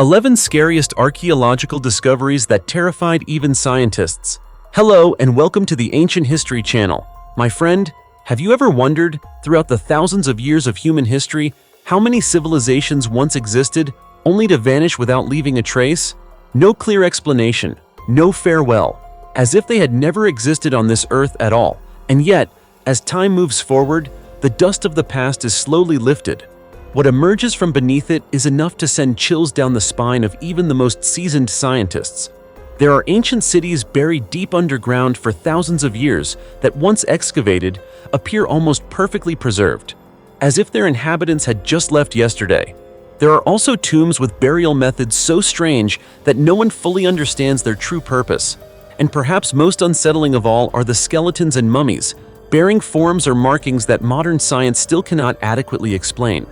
11 Scariest Archaeological Discoveries That Terrified Even Scientists. Hello and welcome to the Ancient History Channel. My friend, have you ever wondered, throughout the thousands of years of human history, how many civilizations once existed, only to vanish without leaving a trace? No clear explanation, no farewell, as if they had never existed on this earth at all. And yet, as time moves forward, the dust of the past is slowly lifted. What emerges from beneath it is enough to send chills down the spine of even the most seasoned scientists. There are ancient cities buried deep underground for thousands of years that, once excavated, appear almost perfectly preserved, as if their inhabitants had just left yesterday. There are also tombs with burial methods so strange that no one fully understands their true purpose. And perhaps most unsettling of all are the skeletons and mummies, bearing forms or markings that modern science still cannot adequately explain.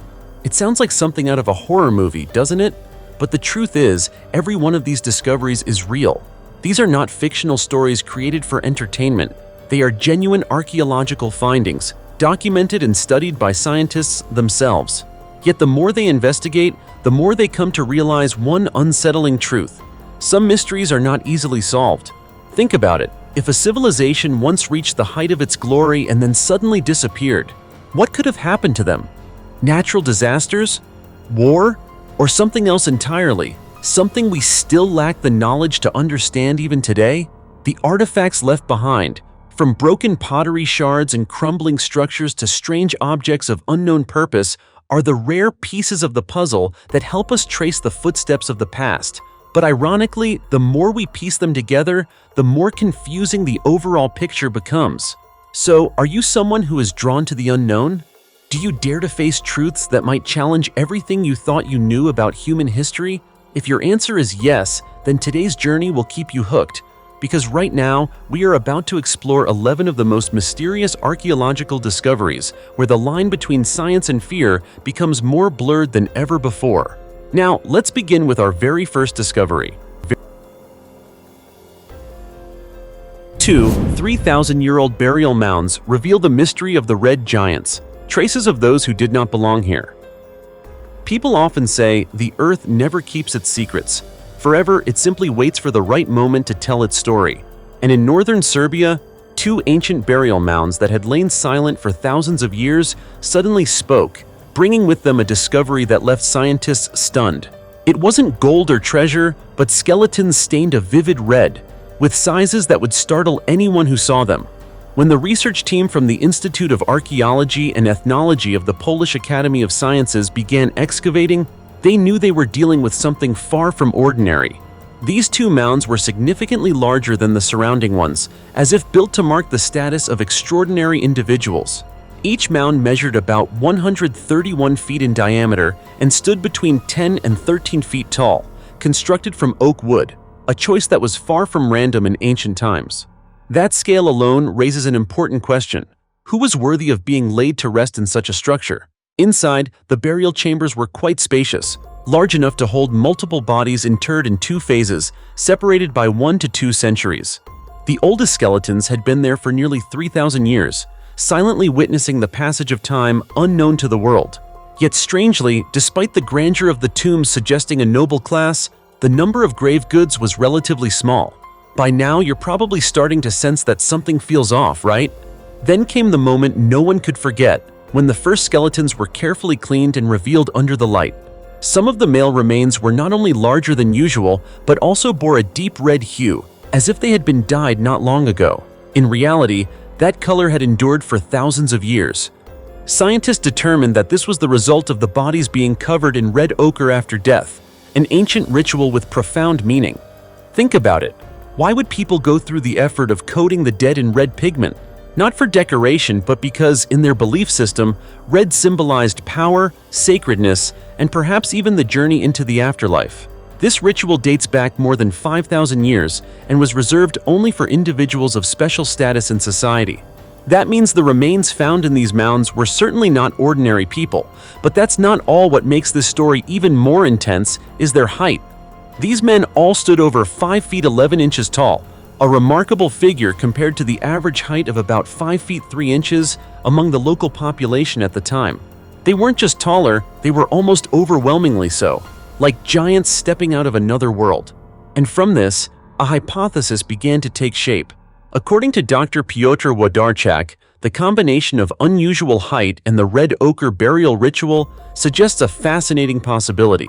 It sounds like something out of a horror movie, doesn't it? But the truth is, every one of these discoveries is real. These are not fictional stories created for entertainment. They are genuine archaeological findings, documented and studied by scientists themselves. Yet the more they investigate, the more they come to realize one unsettling truth. Some mysteries are not easily solved. Think about it. If a civilization once reached the height of its glory and then suddenly disappeared, what could have happened to them? Natural disasters? War? Or something else entirely? Something we still lack the knowledge to understand even today? The artifacts left behind, from broken pottery shards and crumbling structures to strange objects of unknown purpose, are the rare pieces of the puzzle that help us trace the footsteps of the past. But ironically, the more we piece them together, the more confusing the overall picture becomes. So, are you someone who is drawn to the unknown? Do you dare to face truths that might challenge everything you thought you knew about human history? If your answer is yes, then today's journey will keep you hooked. Because right now, we are about to explore 11 of the most mysterious archaeological discoveries, where the line between science and fear becomes more blurred than ever before. Now, let's begin with our very first discovery. 2 3,000-year-old burial mounds reveal the mystery of the red giants. Traces of those who did not belong here. People often say the earth never keeps its secrets. Forever, it simply waits for the right moment to tell its story. And in northern Serbia, 2 ancient burial mounds that had lain silent for thousands of years suddenly spoke, bringing with them a discovery that left scientists stunned. It wasn't gold or treasure, but skeletons stained a vivid red, with sizes that would startle anyone who saw them. When the research team from the Institute of Archaeology and Ethnology of the Polish Academy of Sciences began excavating, they knew they were dealing with something far from ordinary. These 2 mounds were significantly larger than the surrounding ones, as if built to mark the status of extraordinary individuals. Each mound measured about 131 feet in diameter and stood between 10 and 13 feet tall, constructed from oak wood, a choice that was far from random in ancient times. That scale alone raises an important question. Who was worthy of being laid to rest in such a structure? Inside, the burial chambers were quite spacious, large enough to hold multiple bodies interred in 2 phases, separated by 1 to 2 centuries. The oldest skeletons had been there for nearly 3,000 years, silently witnessing the passage of time unknown to the world. Yet strangely, despite the grandeur of the tombs suggesting a noble class, the number of grave goods was relatively small. By now, you're probably starting to sense that something feels off, right? Then came the moment no one could forget, when the first skeletons were carefully cleaned and revealed under the light. Some of the male remains were not only larger than usual, but also bore a deep red hue, as if they had been dyed not long ago. In reality, that color had endured for thousands of years. Scientists determined that this was the result of the bodies being covered in red ochre after death, an ancient ritual with profound meaning. Think about it. Why would people go through the effort of coating the dead in red pigment? Not for decoration, but because, in their belief system, red symbolized power, sacredness, and perhaps even the journey into the afterlife. This ritual dates back more than 5,000 years and was reserved only for individuals of special status in society. That means the remains found in these mounds were certainly not ordinary people, but that's not all. What makes this story even more intense is their height. These men all stood over 5 feet 11 inches tall, a remarkable figure compared to the average height of about 5 feet 3 inches among the local population at the time. They weren't just taller, they were almost overwhelmingly so. like giants stepping out of another world. And from this, a hypothesis began to take shape. According to Dr. Piotr Włodarczak, the combination of unusual height and the red ochre burial ritual suggests a fascinating possibility.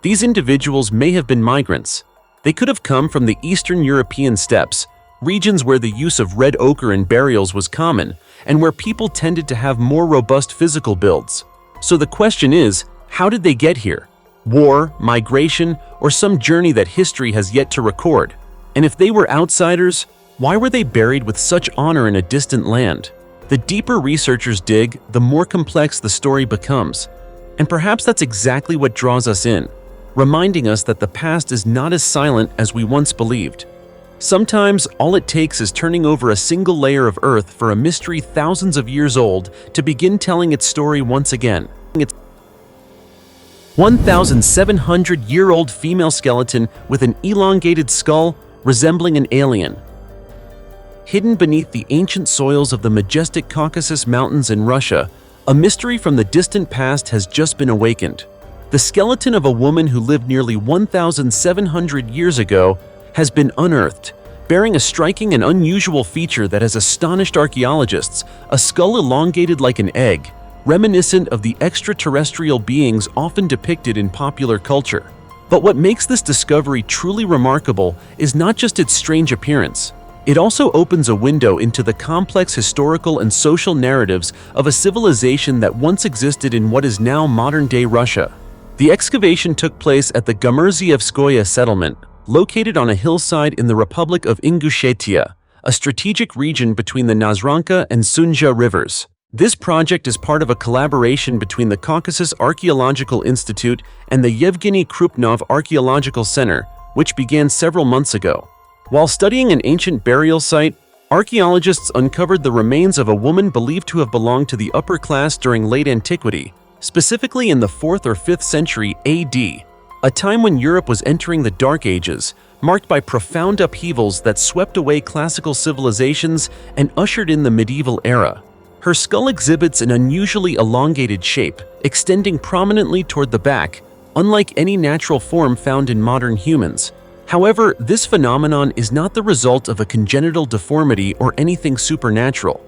These individuals may have been migrants. They could have come from the Eastern European steppes, regions where the use of red ochre in burials was common, and where people tended to have more robust physical builds. So the question is, how did they get here? War, migration, or some journey that history has yet to record? And if they were outsiders, why were they buried with such honor in a distant land? The deeper researchers dig, the more complex the story becomes. And perhaps that's exactly what draws us in, reminding us that the past is not as silent as we once believed. Sometimes, all it takes is turning over a single layer of earth for a mystery thousands of years old to begin telling its story once again. It's 1,700-year-old female skeleton with an elongated skull resembling an alien. Hidden beneath the ancient soils of the majestic Caucasus Mountains in Russia, a mystery from the distant past has just been awakened. The skeleton of a woman who lived nearly 1,700 years ago has been unearthed, bearing a striking and unusual feature that has astonished archaeologists: a skull elongated like an egg, reminiscent of the extraterrestrial beings often depicted in popular culture. But what makes this discovery truly remarkable is not just its strange appearance. It also opens a window into the complex historical and social narratives of a civilization that once existed in what is now modern-day Russia. The excavation took place at the Gomurzievskoye settlement, located on a hillside in the Republic of Ingushetia, a strategic region between the Nazranka and Sunja rivers. This project is part of a collaboration between the Caucasus Archaeological Institute and the Yevgeny Krupnov Archaeological Center, which began several months ago. While studying an ancient burial site, archaeologists uncovered the remains of a woman believed to have belonged to the upper class during late antiquity, specifically in the 4th or 5th century AD, a time when Europe was entering the Dark Ages, marked by profound upheavals that swept away classical civilizations and ushered in the medieval era. Her skull exhibits an unusually elongated shape, extending prominently toward the back, unlike any natural form found in modern humans. However, this phenomenon is not the result of a congenital deformity or anything supernatural.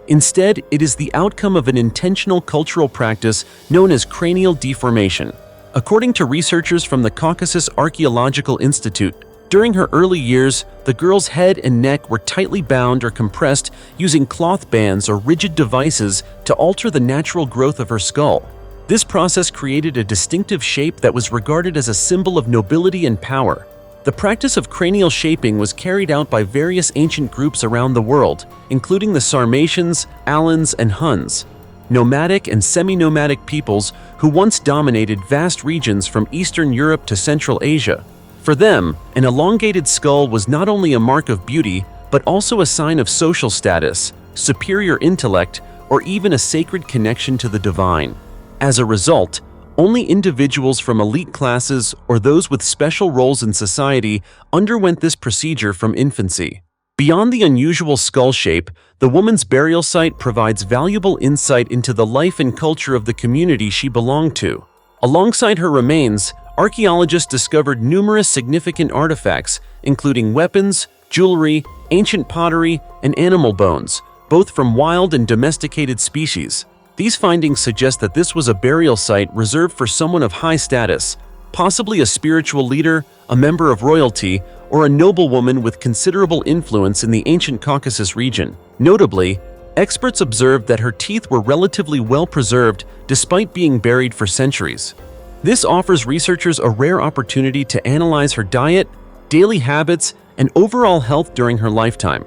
Instead, it is the outcome of an intentional cultural practice known as cranial deformation. According to researchers from the Caucasus Archaeological Institute, during her early years, the girl's head and neck were tightly bound or compressed using cloth bands or rigid devices to alter the natural growth of her skull. This process created a distinctive shape that was regarded as a symbol of nobility and power. The practice of cranial shaping was carried out by various ancient groups around the world, including the Sarmatians, Alans, and Huns, nomadic and semi-nomadic peoples who once dominated vast regions from Eastern Europe to Central Asia. For them, an elongated skull was not only a mark of beauty, but also a sign of social status, superior intellect, or even a sacred connection to the divine. As a result, only individuals from elite classes or those with special roles in society underwent this procedure from infancy. Beyond the unusual skull shape, the woman's burial site provides valuable insight into the life and culture of the community she belonged to. Alongside her remains, archaeologists discovered numerous significant artifacts, including weapons, jewelry, ancient pottery, and animal bones, both from wild and domesticated species. These findings suggest that this was a burial site reserved for someone of high status, possibly a spiritual leader, a member of royalty, or a noblewoman with considerable influence in the ancient Caucasus region. Notably, experts observed that her teeth were relatively well preserved despite being buried for centuries. This offers researchers a rare opportunity to analyze her diet, daily habits, and overall health during her lifetime.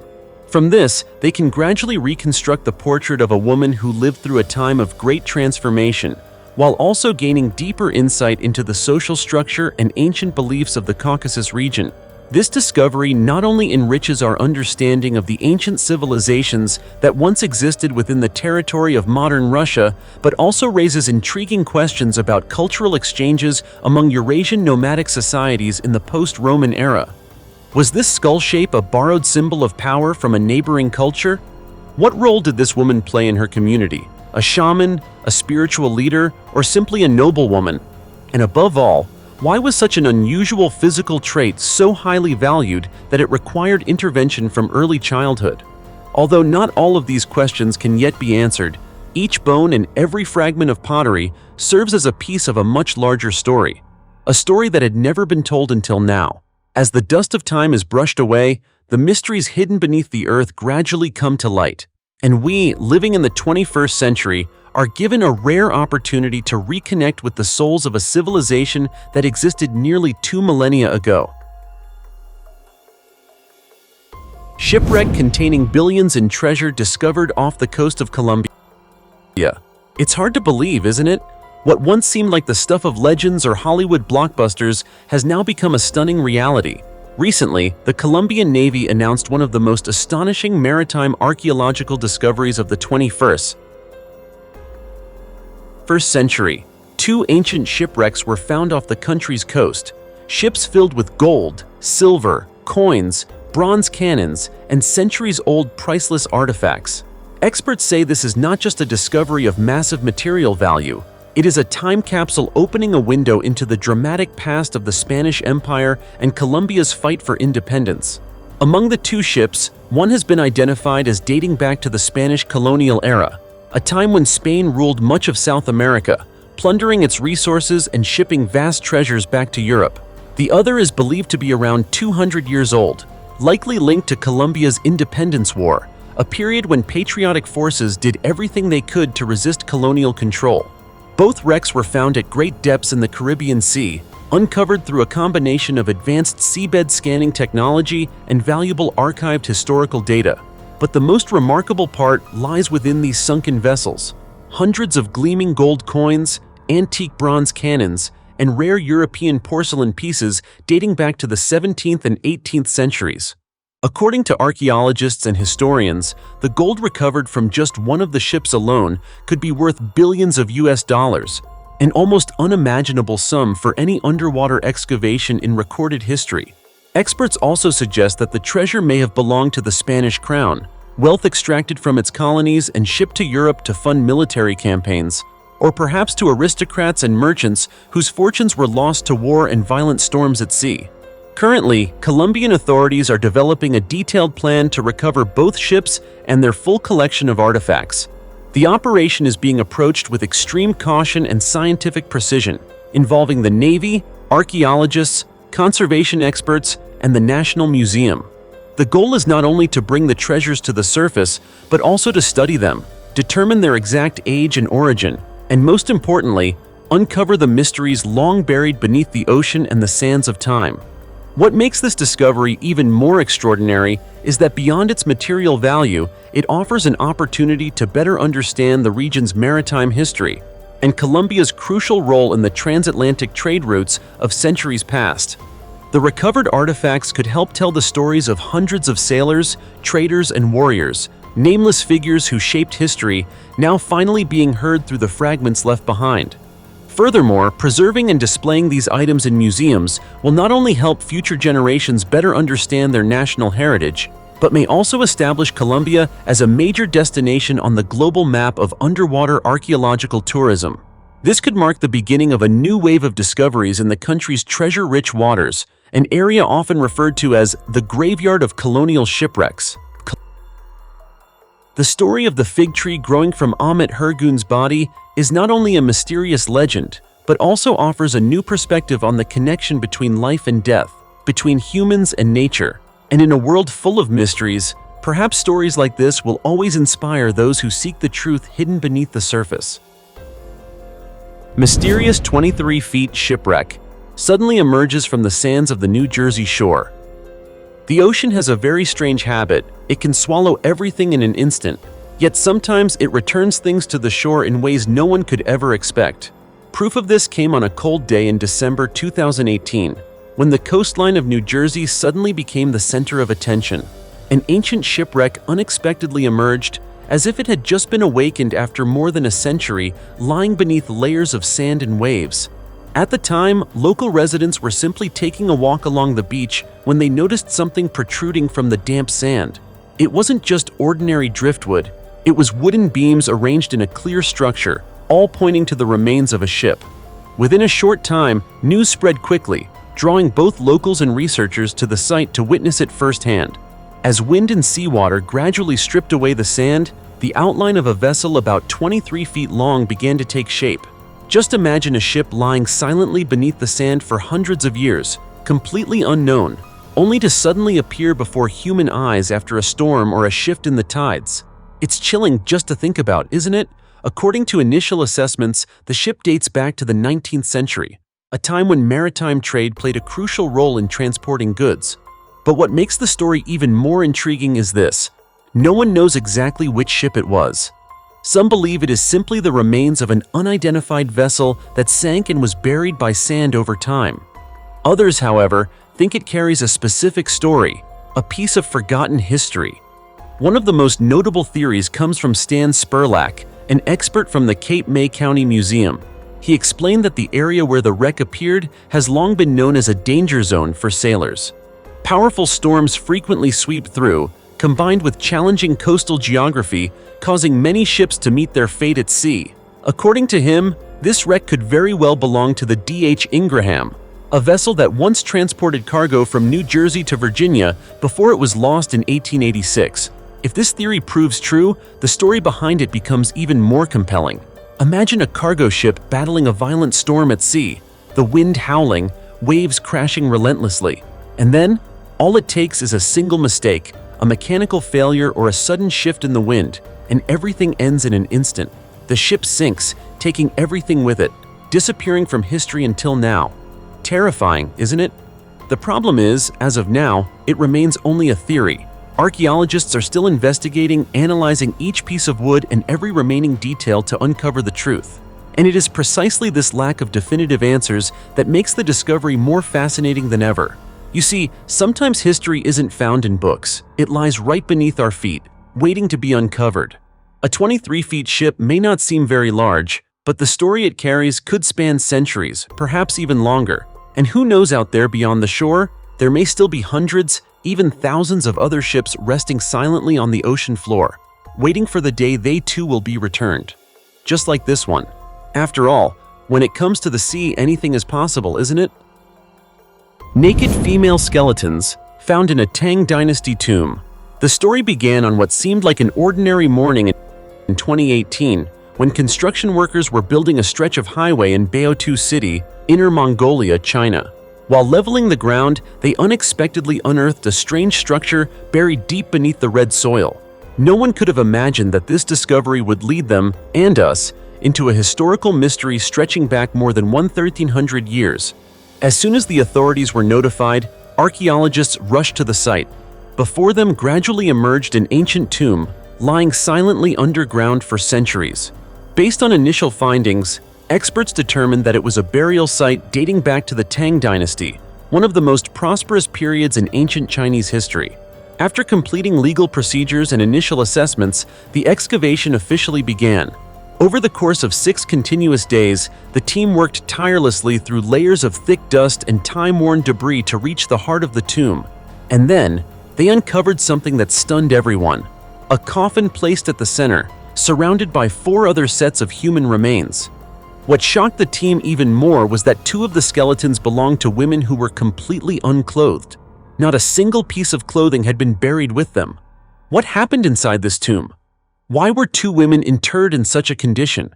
From this, they can gradually reconstruct the portrait of a woman who lived through a time of great transformation, while also gaining deeper insight into the social structure and ancient beliefs of the Caucasus region. This discovery not only enriches our understanding of the ancient civilizations that once existed within the territory of modern Russia, but also raises intriguing questions about cultural exchanges among Eurasian nomadic societies in the post-Roman era. Was this skull shape a borrowed symbol of power from a neighboring culture? What role did this woman play in her community? A shaman, a spiritual leader, or simply a noblewoman? And above all, Why was such an unusual physical trait so highly valued that it required intervention from early childhood? Although not all of these questions can yet be answered, each bone and every fragment of pottery serves as a piece of a much larger story. A story that had never been told until now. As the dust of time is brushed away, the mysteries hidden beneath the earth gradually come to light. And we, living in the 21st century, are given a rare opportunity to reconnect with the souls of a civilization that existed nearly 2 millennia ago. Shipwreck containing billions in treasure discovered off the coast of Colombia. It's hard to believe, isn't it? What once seemed like the stuff of legends or Hollywood blockbusters has now become a stunning reality. Recently, the Colombian Navy announced one of the most astonishing maritime archaeological discoveries of the 21st century. 2 ancient shipwrecks were found off the country's coast, ships filled with gold, silver, coins, bronze cannons, and centuries-old priceless artifacts. Experts say this is not just a discovery of massive material value, it is a time capsule opening a window into the dramatic past of the Spanish Empire and Colombia's fight for independence. Among the 2 ships, one has been identified as dating back to the Spanish colonial era, a time when Spain ruled much of South America, plundering its resources and shipping vast treasures back to Europe. The other is believed to be around 200 years old, likely linked to Colombia's independence war, a period when patriotic forces did everything they could to resist colonial control. Both wrecks were found at great depths in the Caribbean Sea, uncovered through a combination of advanced seabed scanning technology and valuable archived historical data. But the most remarkable part lies within these sunken vessels. Hundreds of gleaming gold coins, antique bronze cannons, and rare European porcelain pieces dating back to the 17th and 18th centuries. According to archaeologists and historians, the gold recovered from just one of the ships alone could be worth billions of US dollars, an almost unimaginable sum for any underwater excavation in recorded history. Experts also suggest that the treasure may have belonged to the Spanish crown, wealth extracted from its colonies and shipped to Europe to fund military campaigns, or perhaps to aristocrats and merchants whose fortunes were lost to war and violent storms at sea. Currently, Colombian authorities are developing a detailed plan to recover both ships and their full collection of artifacts. The operation is being approached with extreme caution and scientific precision, involving the Navy, archaeologists, conservation experts, and the National Museum. The goal is not only to bring the treasures to the surface, but also to study them, determine their exact age and origin, and most importantly, uncover the mysteries long buried beneath the ocean and the sands of time. What makes this discovery even more extraordinary is that beyond its material value, it offers an opportunity to better understand the region's maritime history and Colombia's crucial role in the transatlantic trade routes of centuries past. The recovered artifacts could help tell the stories of hundreds of sailors, traders, and warriors, nameless figures who shaped history, now finally being heard through the fragments left behind. Furthermore, preserving and displaying these items in museums will not only help future generations better understand their national heritage, but may also establish Colombia as a major destination on the global map of underwater archaeological tourism. This could mark the beginning of a new wave of discoveries in the country's treasure-rich waters, an area often referred to as the graveyard of colonial shipwrecks. The story of the fig tree growing from Ahmet Hergun's body is not only a mysterious legend, but also offers a new perspective on the connection between life and death, between humans and nature. And in a world full of mysteries, perhaps stories like this will always inspire those who seek the truth hidden beneath the surface. Mysterious 23-feet shipwreck suddenly emerges from the sands of the New Jersey shore. The ocean has a very strange habit. It can swallow everything in an instant, yet sometimes it returns things to the shore in ways no one could ever expect. Proof of this came on a cold day in December 2018, when the coastline of New Jersey suddenly became the center of attention. An ancient shipwreck unexpectedly emerged, as if it had just been awakened after more than a century, lying beneath layers of sand and waves. At the time, local residents were simply taking a walk along the beach when they noticed something protruding from the damp sand. It wasn't just ordinary driftwood, it was wooden beams arranged in a clear structure, all pointing to the remains of a ship. Within a short time, news spread quickly, drawing both locals and researchers to the site to witness it firsthand. As wind and seawater gradually stripped away the sand, the outline of a vessel about 23 feet long began to take shape. Just imagine a ship lying silently beneath the sand for hundreds of years, completely unknown, only to suddenly appear before human eyes after a storm or a shift in the tides. It's chilling just to think about, isn't it? According to initial assessments, the ship dates back to the 19th century, a time when maritime trade played a crucial role in transporting goods. But what makes the story even more intriguing is this: no one knows exactly which ship it was. Some believe it is simply the remains of an unidentified vessel that sank and was buried by sand over time. Others, however, think it carries a specific story, a piece of forgotten history. One of the most notable theories comes from Stan Spurlack, an expert from the Cape May County Museum. He explained that the area where the wreck appeared has long been known as a danger zone for sailors. Powerful storms frequently sweep through, combined with challenging coastal geography, causing many ships to meet their fate at sea. According to him, this wreck could very well belong to the D.H. Ingraham, a vessel that once transported cargo from New Jersey to Virginia before it was lost in 1886. If this theory proves true, the story behind it becomes even more compelling. Imagine a cargo ship battling a violent storm at sea, the wind howling, waves crashing relentlessly. And then, all it takes is a single mistake, a mechanical failure or a sudden shift in the wind, and everything ends in an instant. The ship sinks, taking everything with it, disappearing from history until now. Terrifying, isn't it? The problem is, as of now, it remains only a theory. Archaeologists are still investigating, analyzing each piece of wood and every remaining detail to uncover the truth. And it is precisely this lack of definitive answers that makes the discovery more fascinating than ever. You see, sometimes history isn't found in books. It lies right beneath our feet, waiting to be uncovered. A 23-foot ship may not seem very large, but the story it carries could span centuries, perhaps even longer. And who knows, out there beyond the shore, there may still be hundreds, even thousands of other ships resting silently on the ocean floor, waiting for the day they too will be returned. Just like this one. After all, when it comes to the sea, anything is possible, isn't it? Naked female skeletons found in a Tang Dynasty tomb. The story began on what seemed like an ordinary morning in 2018, when construction workers were building a stretch of highway in Baotou City, Inner Mongolia, China. While leveling the ground, they unexpectedly unearthed a strange structure buried deep beneath the red soil. No one could have imagined that this discovery would lead them, and us, into a historical mystery stretching back more than 1,300 years. As soon as the authorities were notified, archaeologists rushed to the site. Before them gradually emerged an ancient tomb, lying silently underground for centuries. Based on initial findings, experts determined that it was a burial site dating back to the Tang Dynasty, one of the most prosperous periods in ancient Chinese history. After completing legal procedures and initial assessments, the excavation officially began. Over the course of 6 continuous days, the team worked tirelessly through layers of thick dust and time-worn debris to reach the heart of the tomb. And then, they uncovered something that stunned everyone: a coffin placed at the center, surrounded by 4 other sets of human remains. What shocked the team even more was that 2 of the skeletons belonged to women who were completely unclothed. Not a single piece of clothing had been buried with them. What happened inside this tomb? Why were 2 women interred in such a condition?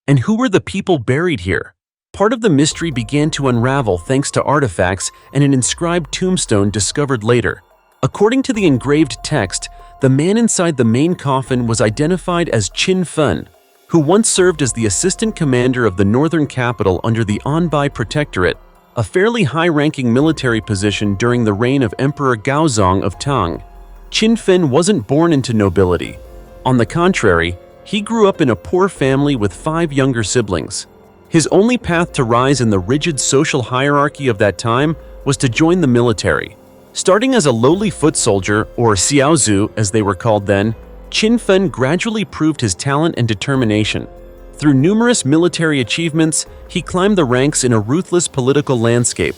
And who were the people buried here? Part of the mystery began to unravel thanks to artifacts and an inscribed tombstone discovered later. According to the engraved text, the man inside the main coffin was identified as Qin Fen, who once served as the assistant commander of the northern capital under the Anbai Protectorate, a fairly high-ranking military position during the reign of Emperor Gaozong of Tang. Qin Fen wasn't born into nobility. On the contrary, he grew up in a poor family with 5 younger siblings. His only path to rise in the rigid social hierarchy of that time was to join the military. Starting as a lowly foot soldier, or xiaozu as they were called then, Qin Fen gradually proved his talent and determination. Through numerous military achievements, he climbed the ranks in a ruthless political landscape.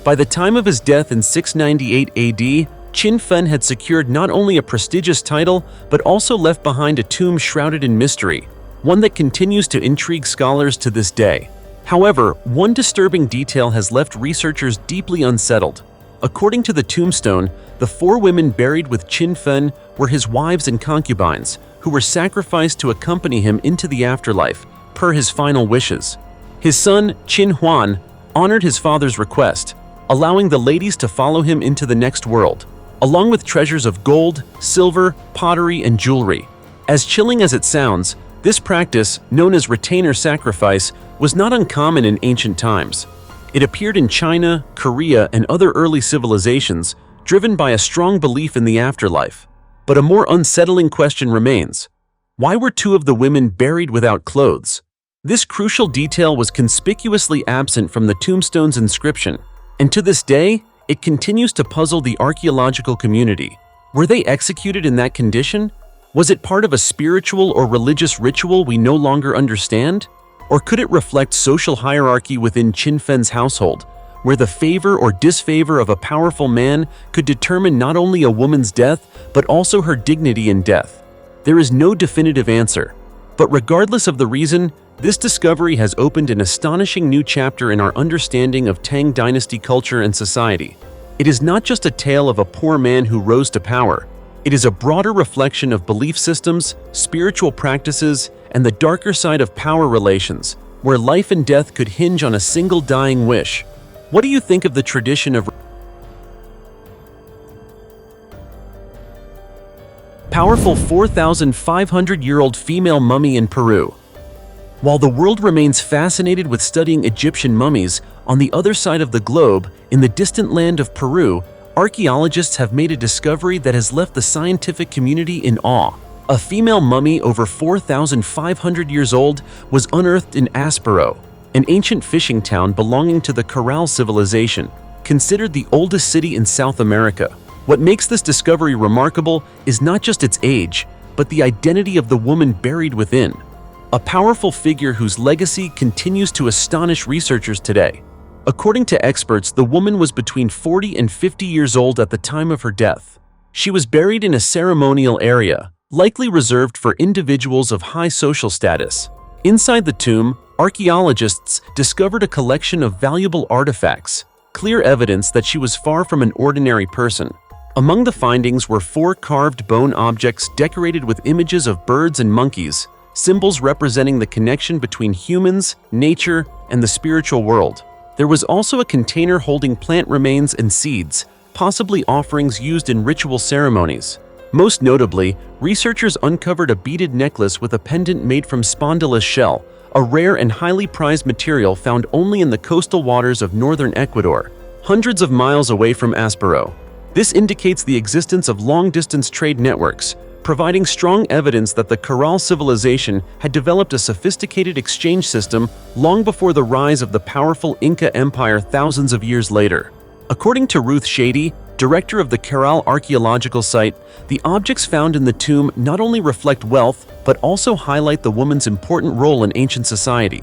By the time of his death in 698 AD, Qin Fen had secured not only a prestigious title, but also left behind a tomb shrouded in mystery, one that continues to intrigue scholars to this day. However, one disturbing detail has left researchers deeply unsettled. According to the tombstone, the 4 women buried with Qin Fen were his wives and concubines, who were sacrificed to accompany him into the afterlife, per his final wishes. His son, Qin Huan, honored his father's request, allowing the ladies to follow him into the next world, along with treasures of gold, silver, pottery, and jewelry. As chilling as it sounds, this practice, known as retainer sacrifice, was not uncommon in ancient times. It appeared in China, Korea, and other early civilizations, driven by a strong belief in the afterlife. But a more unsettling question remains. Why were 2 of the women buried without clothes? This crucial detail was conspicuously absent from the tombstone's inscription, and to this day, it continues to puzzle the archaeological community. Were they executed in that condition? Was it part of a spiritual or religious ritual we no longer understand? Or could it reflect social hierarchy within Qin Fen's household, where the favor or disfavor of a powerful man could determine not only a woman's death, but also her dignity in death? There is no definitive answer. But regardless of the reason, this discovery has opened an astonishing new chapter in our understanding of Tang Dynasty culture and society. It is not just a tale of a poor man who rose to power. It is a broader reflection of belief systems, spiritual practices, and the darker side of power relations, where life and death could hinge on a single dying wish. What do you think of the tradition of powerful 4,500-year-old female mummy in Peru? While the world remains fascinated with studying Egyptian mummies, on the other side of the globe, in the distant land of Peru, archaeologists have made a discovery that has left the scientific community in awe. A female mummy over 4,500 years old was unearthed in Aspero, an ancient fishing town belonging to the Corral civilization, considered the oldest city in South America. What makes this discovery remarkable is not just its age, but the identity of the woman buried within. A powerful figure whose legacy continues to astonish researchers today. According to experts, the woman was between 40 and 50 years old at the time of her death. She was buried in a ceremonial area, likely reserved for individuals of high social status. Inside the tomb, archaeologists discovered a collection of valuable artifacts, clear evidence that she was far from an ordinary person. Among the findings were 4 carved bone objects decorated with images of birds and monkeys, symbols representing the connection between humans, nature, and the spiritual world. There was also a container holding plant remains and seeds, possibly offerings used in ritual ceremonies. Most notably, researchers uncovered a beaded necklace with a pendant made from spondylus shell, a rare and highly prized material found only in the coastal waters of northern Ecuador, hundreds of miles away from Aspero. This indicates the existence of long-distance trade networks, providing strong evidence that the Corral civilization had developed a sophisticated exchange system long before the rise of the powerful Inca Empire thousands of years later. According to Ruth Shady, director of the Scariest Archaeological site, the objects found in the tomb not only reflect wealth, but also highlight the woman's important role in ancient society.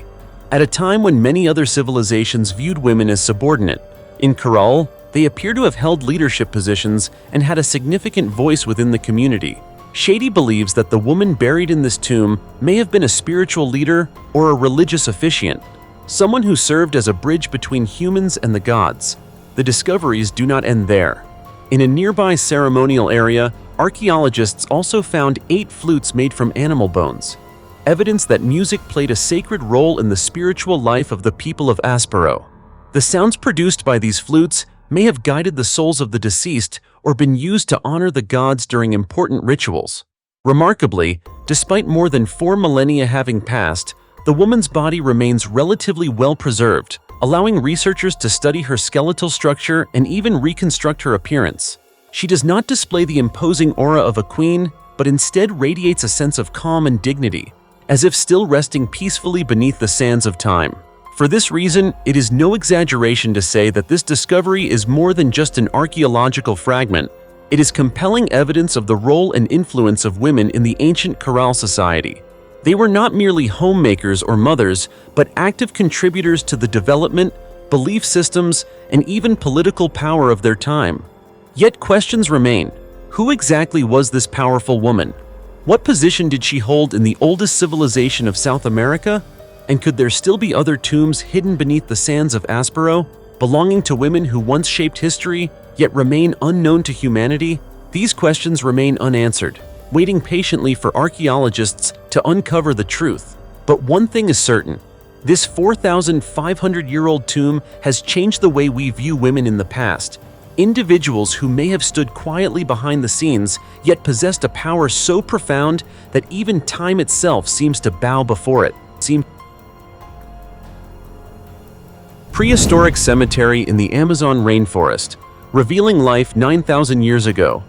At a time when many other civilizations viewed women as subordinate, in Corral, they appear to have held leadership positions and had a significant voice within the community. Shady believes that the woman buried in this tomb may have been a spiritual leader or a religious officiant, someone who served as a bridge between humans and the gods. The discoveries do not end there. In a nearby ceremonial area, archaeologists also found 8 flutes made from animal bones, evidence that music played a sacred role in the spiritual life of the people of Aspero. The sounds produced by these flutes may have guided the souls of the deceased or been used to honor the gods during important rituals. Remarkably, despite more than 4 millennia having passed, the woman's body remains relatively well preserved, allowing researchers to study her skeletal structure and even reconstruct her appearance. She does not display the imposing aura of a queen, but instead radiates a sense of calm and dignity, as if still resting peacefully beneath the sands of time. For this reason, it is no exaggeration to say that this discovery is more than just an archaeological fragment. It is compelling evidence of the role and influence of women in the ancient Corral society. They were not merely homemakers or mothers, but active contributors to the development, belief systems, and even political power of their time. Yet questions remain. Who exactly was this powerful woman? What position did she hold in the oldest civilization of South America? And could there still be other tombs hidden beneath the sands of Aspero, belonging to women who once shaped history, yet remain unknown to humanity? These questions remain unanswered, waiting patiently for archaeologists to uncover the truth. But one thing is certain: this 4,500-year-old tomb has changed the way we view women in the past. Individuals who may have stood quietly behind the scenes, yet possessed a power so profound that even time itself seems to bow before it. Prehistoric cemetery in the Amazon rainforest, revealing life 9,000 years ago.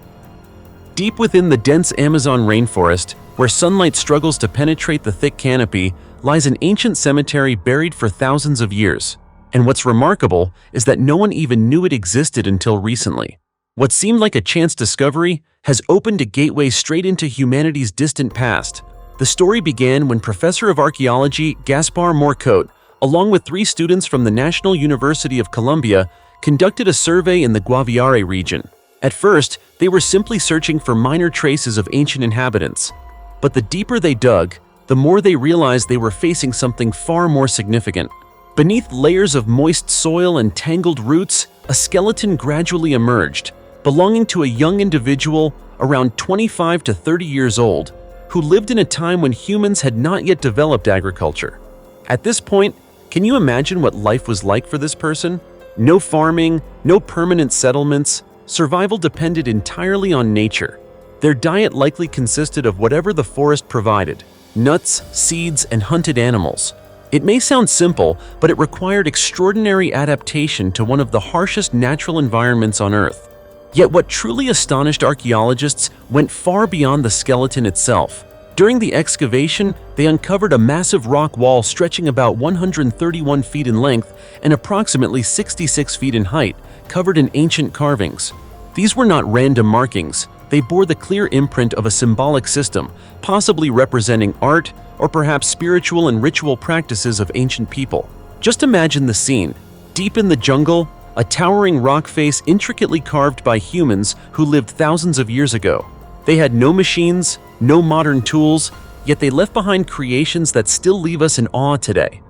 Deep within the dense Amazon rainforest, where sunlight struggles to penetrate the thick canopy, lies an ancient cemetery buried for thousands of years. And what's remarkable is that no one even knew it existed until recently. What seemed like a chance discovery has opened a gateway straight into humanity's distant past. The story began when Professor of Archaeology Gaspar Morcote, along with 3 students from the National University of Colombia, conducted a survey in the Guaviare region. At first, they were simply searching for minor traces of ancient inhabitants. But the deeper they dug, the more they realized they were facing something far more significant. Beneath layers of moist soil and tangled roots, a skeleton gradually emerged, belonging to a young individual around 25 to 30 years old, who lived in a time when humans had not yet developed agriculture. At this point, can you imagine what life was like for this person? No farming, no permanent settlements. Survival depended entirely on nature. Their diet likely consisted of whatever the forest provided: nuts, seeds, and hunted animals. It may sound simple, but it required extraordinary adaptation to one of the harshest natural environments on Earth. Yet what truly astonished archaeologists went far beyond the skeleton itself. During the excavation, they uncovered a massive rock wall stretching about 131 feet in length and approximately 66 feet in height, covered in ancient carvings. These were not random markings. They bore the clear imprint of a symbolic system, possibly representing art or perhaps spiritual and ritual practices of ancient people. Just imagine the scene. Deep in the jungle, a towering rock face intricately carved by humans who lived thousands of years ago. They had no machines, no modern tools, yet they left behind creations that still leave us in awe today.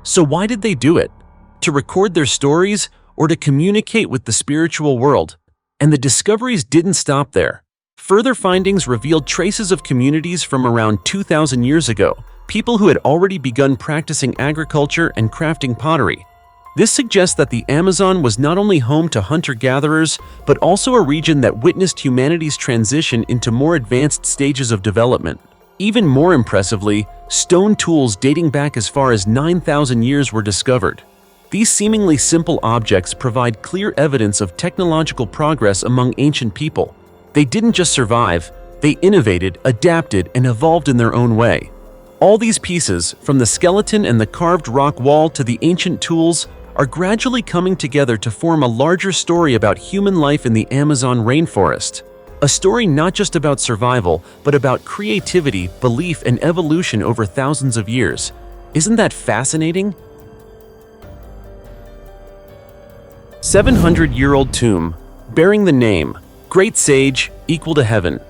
So why did they do it? To record their stories or to communicate with the spiritual world? And the discoveries didn't stop there. Further findings revealed traces of communities from around 2,000 years ago, people who had already begun practicing agriculture and crafting pottery. This suggests that the Amazon was not only home to hunter-gatherers, but also a region that witnessed humanity's transition into more advanced stages of development. Even more impressively, stone tools dating back as far as 9,000 years were discovered. These seemingly simple objects provide clear evidence of technological progress among ancient people. They didn't just survive, they innovated, adapted, and evolved in their own way. All these pieces, from the skeleton and the carved rock wall to the ancient tools, are gradually coming together to form a larger story about human life in the Amazon rainforest. A story not just about survival, but about creativity, belief, and evolution over thousands of years. Isn't that fascinating? 700-year-old tomb, bearing the name Great Sage equal to Heaven.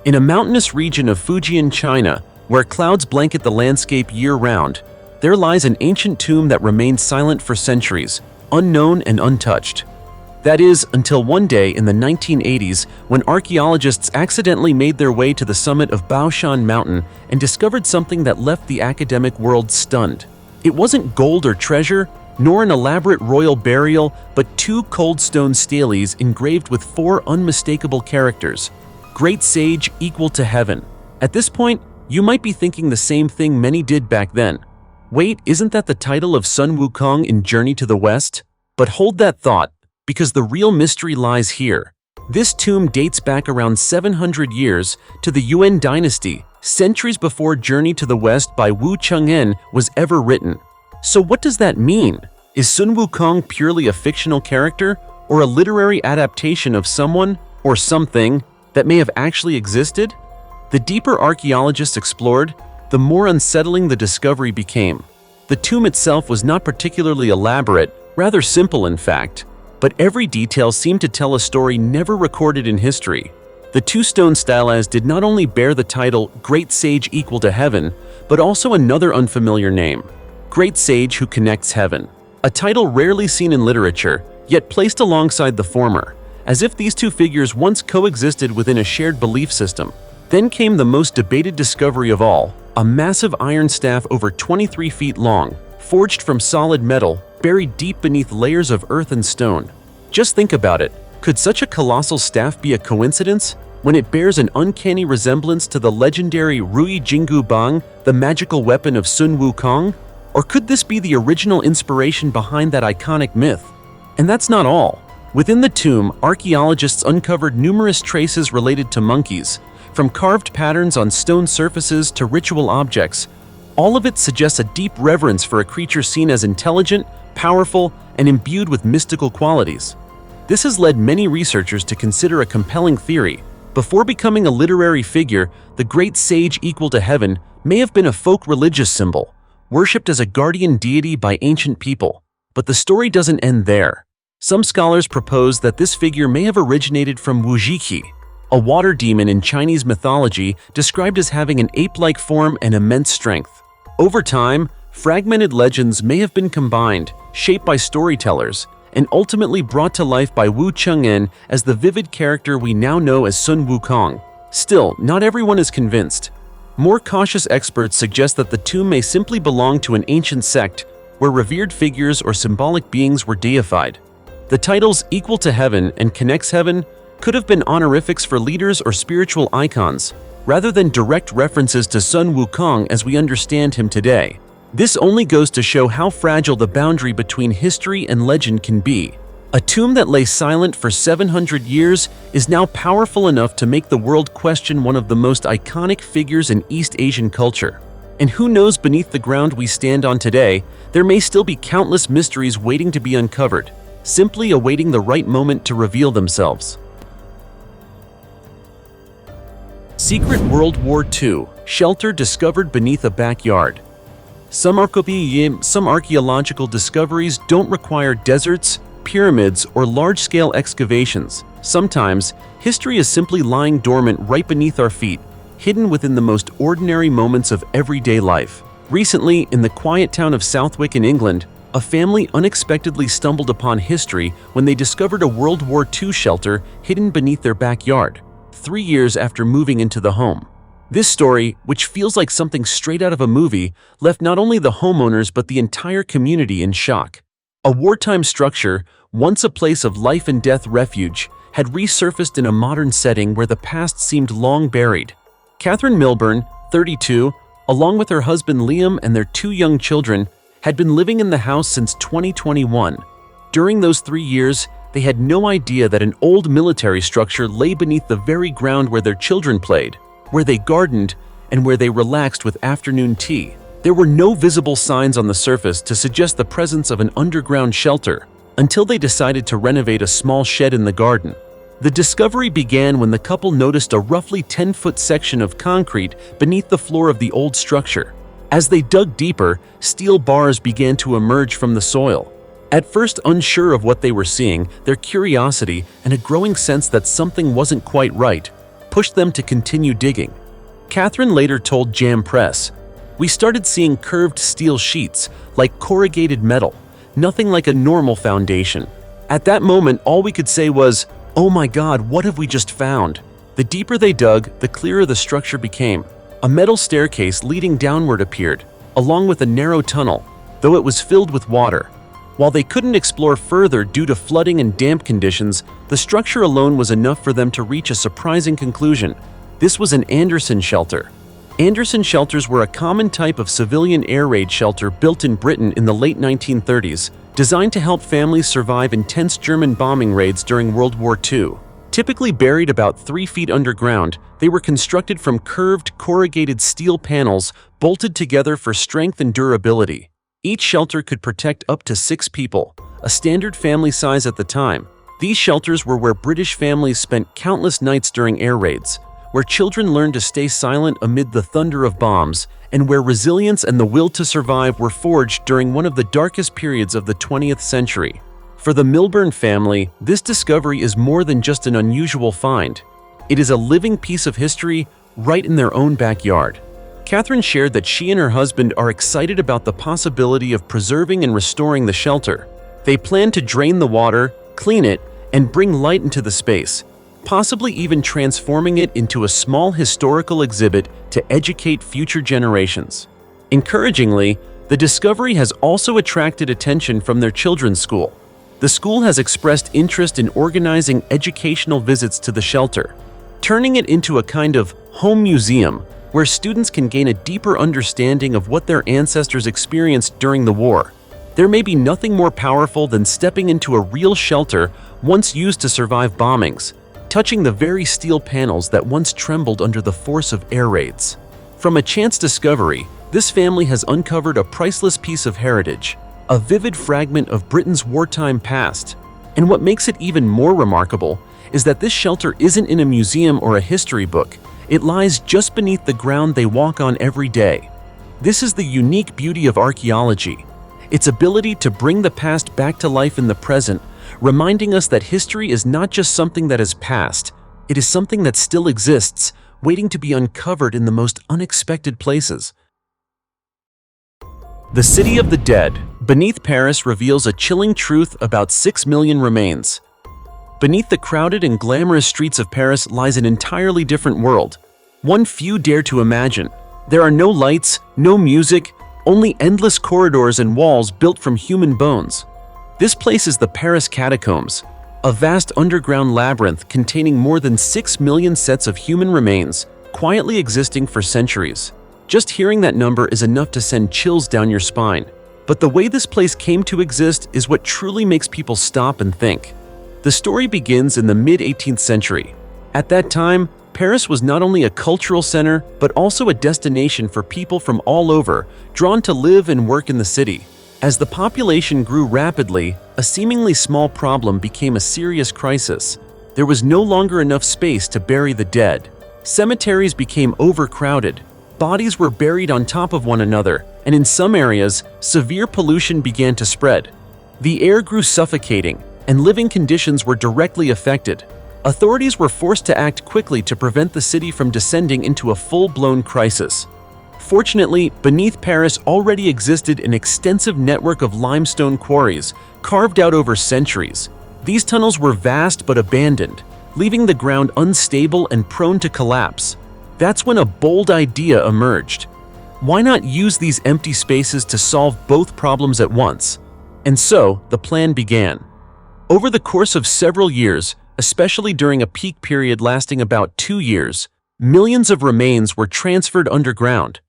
In a mountainous region of Fujian, China, where clouds blanket the landscape year-round, there lies an ancient tomb that remained silent for centuries, unknown and untouched. That is, until one day in the 1980s, when archaeologists accidentally made their way to the summit of Baoshan Mountain and discovered something that left the academic world stunned. It wasn't gold or treasure, nor an elaborate royal burial, but 2 cold stone stelaes engraved with 4 unmistakable characters: Great Sage equal to Heaven. At this point, you might be thinking the same thing many did back then. Wait, isn't that the title of Sun Wukong in Journey to the West? But hold that thought, because the real mystery lies here. This tomb dates back around 700 years to the Yuan dynasty, centuries before Journey to the West by Wu Cheng'en was ever written. So what does that mean? Is Sun Wukong purely a fictional character, or a literary adaptation of someone or something that may have actually existed? The deeper archaeologists explored, the more unsettling the discovery became. The tomb itself was not particularly elaborate, rather simple in fact, but every detail seemed to tell a story never recorded in history. The two stone steles did not only bear the title Great Sage Equal to Heaven, but also another unfamiliar name, Great Sage Who Connects Heaven, a title rarely seen in literature, yet placed alongside the former, as if these two figures once coexisted within a shared belief system. Then came the most debated discovery of all, a massive iron staff over 23 feet long, forged from solid metal, buried deep beneath layers of earth and stone. Just think about it. Could such a colossal staff be a coincidence when it bears an uncanny resemblance to the legendary Rui Jingu Bang, the magical weapon of Sun Wukong? Or could this be the original inspiration behind that iconic myth? And that's not all. Within the tomb, archaeologists uncovered numerous traces related to monkeys, from carved patterns on stone surfaces to ritual objects. All of it suggests a deep reverence for a creature seen as intelligent, powerful, and imbued with mystical qualities. This has led many researchers to consider a compelling theory. Before becoming a literary figure, the Great Sage Equal to Heaven may have been a folk religious symbol, worshipped as a guardian deity by ancient people. But the story doesn't end there. Some scholars propose that this figure may have originated from Wujiki, a water demon in Chinese mythology described as having an ape-like form and immense strength. Over time, fragmented legends may have been combined, shaped by storytellers, and ultimately brought to life by Wu Cheng'en as the vivid character we now know as Sun Wukong. Still, not everyone is convinced. More cautious experts suggest that the tomb may simply belong to an ancient sect where revered figures or symbolic beings were deified. The titles Equal to Heaven and Connects Heaven could have been honorifics for leaders or spiritual icons, rather than direct references to Sun Wukong as we understand him today. This only goes to show how fragile the boundary between history and legend can be. A tomb that lay silent for 700 years is now powerful enough to make the world question one of the most iconic figures in East Asian culture. And who knows, beneath the ground we stand on today, there may still be countless mysteries waiting to be uncovered, simply awaiting the right moment to reveal themselves. Secret World War II shelter discovered beneath a backyard. Some archaeological discoveries don't require deserts, pyramids, or large-scale excavations. Sometimes, history is simply lying dormant right beneath our feet, hidden within the most ordinary moments of everyday life. Recently, in the quiet town of Southwick in England, a family unexpectedly stumbled upon history when they discovered a World War II shelter hidden beneath their backyard, 3 years after moving into the home. This story, which feels like something straight out of a movie, left not only the homeowners but the entire community in shock. A wartime structure, once a place of life and death refuge, had resurfaced in a modern setting where the past seemed long buried. Catherine Milburn, 32, along with her husband Liam and their 2 young children, had been living in the house since 2021. During those 3 years, they had no idea that an old military structure lay beneath the very ground where their children played, where they gardened, and where they relaxed with afternoon tea. There were no visible signs on the surface to suggest the presence of an underground shelter, until they decided to renovate a small shed in the garden. The discovery began when the couple noticed a roughly 10-foot section of concrete beneath the floor of the old structure. As they dug deeper, steel bars began to emerge from the soil. At first unsure of what they were seeing, their curiosity and a growing sense that something wasn't quite right pushed them to continue digging. Catherine later told Jam Press, "We started seeing curved steel sheets, like corrugated metal, nothing like a normal foundation. At that moment, all we could say was, 'Oh my God, what have we just found?'" The deeper they dug, the clearer the structure became. A metal staircase leading downward appeared, along with a narrow tunnel, though it was filled with water. While they couldn't explore further due to flooding and damp conditions, the structure alone was enough for them to reach a surprising conclusion. This was an Anderson shelter. Anderson shelters were a common type of civilian air raid shelter built in Britain in the late 1930s, designed to help families survive intense German bombing raids during World War II. Typically buried about 3 feet underground, they were constructed from curved, corrugated steel panels bolted together for strength and durability. Each shelter could protect up to 6 people, a standard family size at the time. These shelters were where British families spent countless nights during air raids, where children learned to stay silent amid the thunder of bombs, and where resilience and the will to survive were forged during one of the darkest periods of the 20th century. For the Milburn family, this discovery is more than just an unusual find. It is a living piece of history right in their own backyard. Catherine shared that she and her husband are excited about the possibility of preserving and restoring the shelter. They plan to drain the water, clean it, and bring light into the space, possibly even transforming it into a small historical exhibit to educate future generations. Encouragingly, the discovery has also attracted attention from their children's school. The school has expressed interest in organizing educational visits to the shelter, turning it into a kind of home museum where students can gain a deeper understanding of what their ancestors experienced during the war. There may be nothing more powerful than stepping into a real shelter once used to survive bombings, touching the very steel panels that once trembled under the force of air raids. From a chance discovery, this family has uncovered a priceless piece of heritage, a vivid fragment of Britain's wartime past. And what makes it even more remarkable is that this shelter isn't in a museum or a history book. It lies just beneath the ground they walk on every day. This is the unique beauty of archaeology, its ability to bring the past back to life in the present, reminding us that history is not just something that has passed, it is something that still exists, waiting to be uncovered in the most unexpected places. The City of the Dead, beneath Paris, reveals a chilling truth about 6 million remains. Beneath the crowded and glamorous streets of Paris lies an entirely different world, one few dare to imagine. There are no lights, no music, only endless corridors and walls built from human bones. This place is the Paris Catacombs, a vast underground labyrinth containing more than 6 million sets of human remains, quietly existing for centuries. Just hearing that number is enough to send chills down your spine. But the way this place came to exist is what truly makes people stop and think. The story begins in the mid-18th century. At that time, Paris was not only a cultural center, but also a destination for people from all over, drawn to live and work in the city. As the population grew rapidly, a seemingly small problem became a serious crisis. There was no longer enough space to bury the dead. Cemeteries became overcrowded. Bodies were buried on top of one another, and in some areas, severe pollution began to spread. The air grew suffocating, and living conditions were directly affected. Authorities were forced to act quickly to prevent the city from descending into a full-blown crisis. Fortunately, beneath Paris already existed an extensive network of limestone quarries, carved out over centuries. These tunnels were vast but abandoned, leaving the ground unstable and prone to collapse. That's when a bold idea emerged. Why not use these empty spaces to solve both problems at once? And so, the plan began. Over the course of several years, especially during a peak period lasting about 2 years, millions of remains were transferred underground.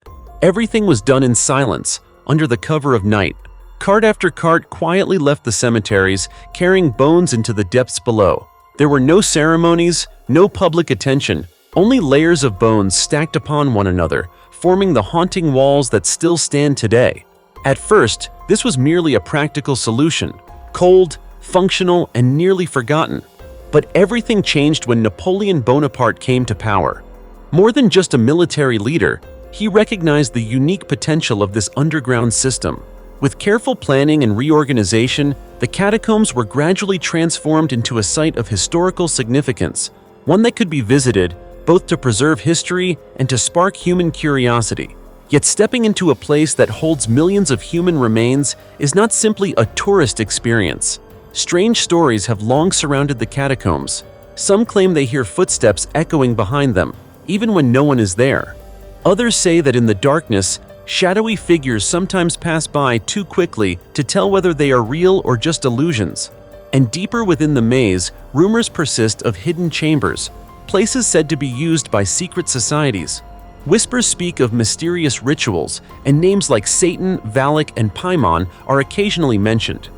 Everything was done in silence, under the cover of night. Cart after cart quietly left the cemeteries, carrying bones into the depths below. There were no ceremonies, no public attention, only layers of bones stacked upon one another, forming the haunting walls that still stand today. At first, this was merely a practical solution, cold, functional, and nearly forgotten. But everything changed when Napoleon Bonaparte came to power. More than just a military leader, he recognized the unique potential of this underground system. With careful planning and reorganization, the catacombs were gradually transformed into a site of historical significance, one that could be visited both to preserve history and to spark human curiosity. Yet stepping into a place that holds millions of human remains is not simply a tourist experience. Strange stories have long surrounded the catacombs. Some claim they hear footsteps echoing behind them, even when no one is there. Others say that in the darkness, shadowy figures sometimes pass by too quickly to tell whether they are real or just illusions. And deeper within the maze, rumors persist of hidden chambers, places said to be used by secret societies. Whispers speak of mysterious rituals, and names like Satan, Valak, and Paimon are occasionally mentioned.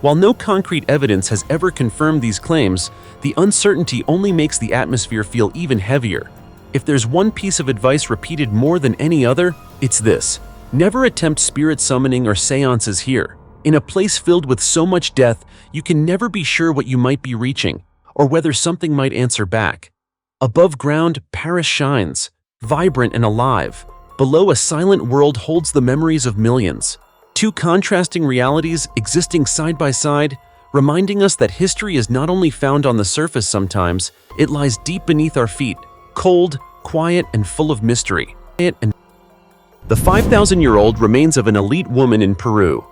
While no concrete evidence has ever confirmed these claims, the uncertainty only makes the atmosphere feel even heavier. If there's one piece of advice repeated more than any other, it's this: never attempt spirit summoning or seances here. In a place filled with so much death, you can never be sure what you might be reaching, or whether something might answer back. Above ground, Paris shines, vibrant and alive. Below, a silent world holds the memories of millions. Two contrasting realities existing side by side, reminding us that history is not only found on the surface sometimes, it lies deep beneath our feet, cold, quiet, and full of mystery. The 5,000-year-old remains of an elite woman in Peru.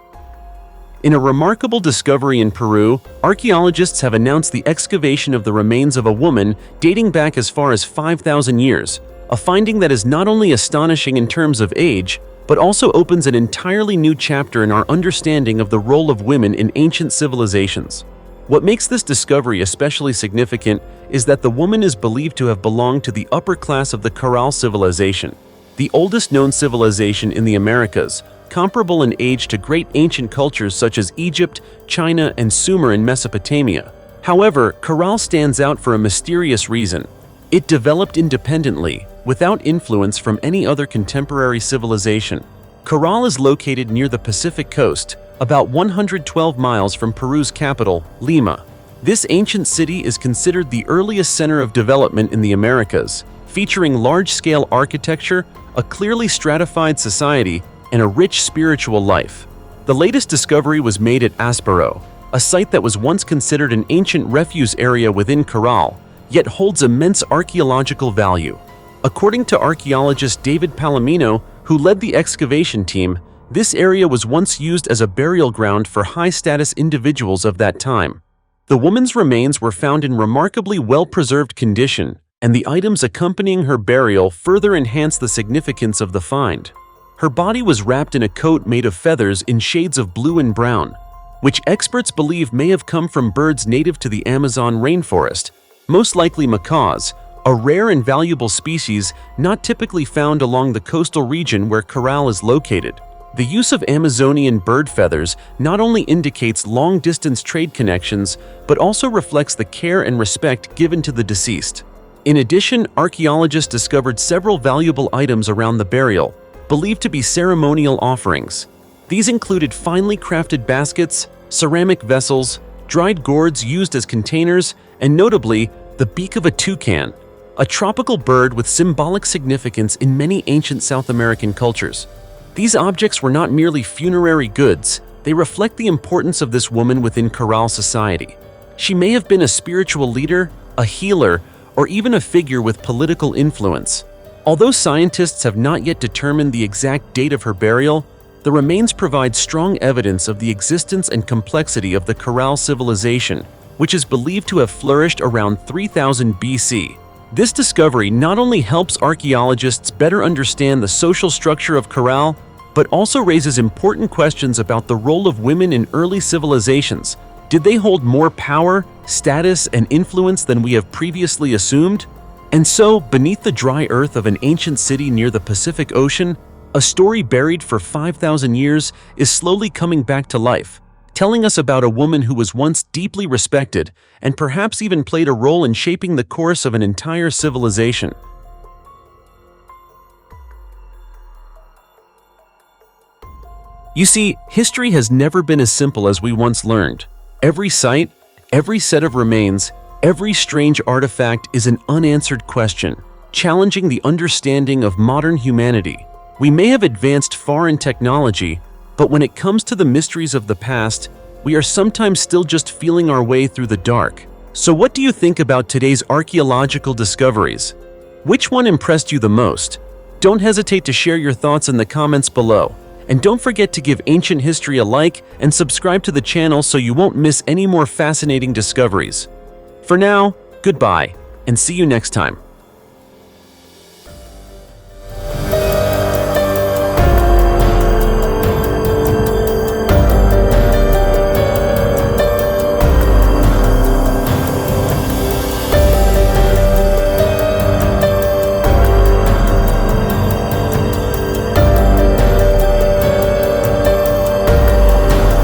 In a remarkable discovery in Peru, archaeologists have announced the excavation of the remains of a woman dating back as far as 5,000 years, a finding that is not only astonishing in terms of age, but also opens an entirely new chapter in our understanding of the role of women in ancient civilizations. What makes this discovery especially significant is that the woman is believed to have belonged to the upper class of the Caral civilization, the oldest known civilization in the Americas, comparable in age to great ancient cultures such as Egypt, China, and Sumer in Mesopotamia. However, Caral stands out for a mysterious reason. It developed independently, without influence from any other contemporary civilization. Caral is located near the Pacific coast, about 112 miles from Peru's capital, Lima. This ancient city is considered the earliest center of development in the Americas, featuring large-scale architecture, a clearly stratified society, and a rich spiritual life. The latest discovery was made at Aspero, a site that was once considered an ancient refuse area within Caral, yet holds immense archaeological value. According to archaeologist David Palomino, who led the excavation team, this area was once used as a burial ground for high-status individuals of that time. The woman's remains were found in remarkably well-preserved condition, and the items accompanying her burial further enhanced the significance of the find. Her body was wrapped in a coat made of feathers in shades of blue and brown, which experts believe may have come from birds native to the Amazon rainforest, most likely macaws, a rare and valuable species not typically found along the coastal region where Caral is located. The use of Amazonian bird feathers not only indicates long-distance trade connections, but also reflects the care and respect given to the deceased. In addition, archaeologists discovered several valuable items around the burial, believed to be ceremonial offerings. These included finely crafted baskets, ceramic vessels, dried gourds used as containers, and notably, the beak of a toucan, a tropical bird with symbolic significance in many ancient South American cultures. These objects were not merely funerary goods, they reflect the importance of this woman within Caral society. She may have been a spiritual leader, a healer, or even a figure with political influence. Although scientists have not yet determined the exact date of her burial, the remains provide strong evidence of the existence and complexity of the Caral civilization, which is believed to have flourished around 3000 BC. This discovery not only helps archaeologists better understand the social structure of Caral, but also raises important questions about the role of women in early civilizations. Did they hold more power, status, and influence than we have previously assumed? And so, beneath the dry earth of an ancient city near the Pacific Ocean, a story buried for 5,000 years is slowly coming back to life, telling us about a woman who was once deeply respected and perhaps even played a role in shaping the course of an entire civilization. You see, history has never been as simple as we once learned. Every site, every set of remains, every strange artifact is an unanswered question, challenging the understanding of modern humanity. We may have advanced far in technology, but when it comes to the mysteries of the past, we are sometimes still just feeling our way through the dark. So what do you think about today's archaeological discoveries? Which one impressed you the most? Don't hesitate to share your thoughts in the comments below. And don't forget to give ancient history a like and subscribe to the channel so you won't miss any more fascinating discoveries. For now, goodbye, and see you next time.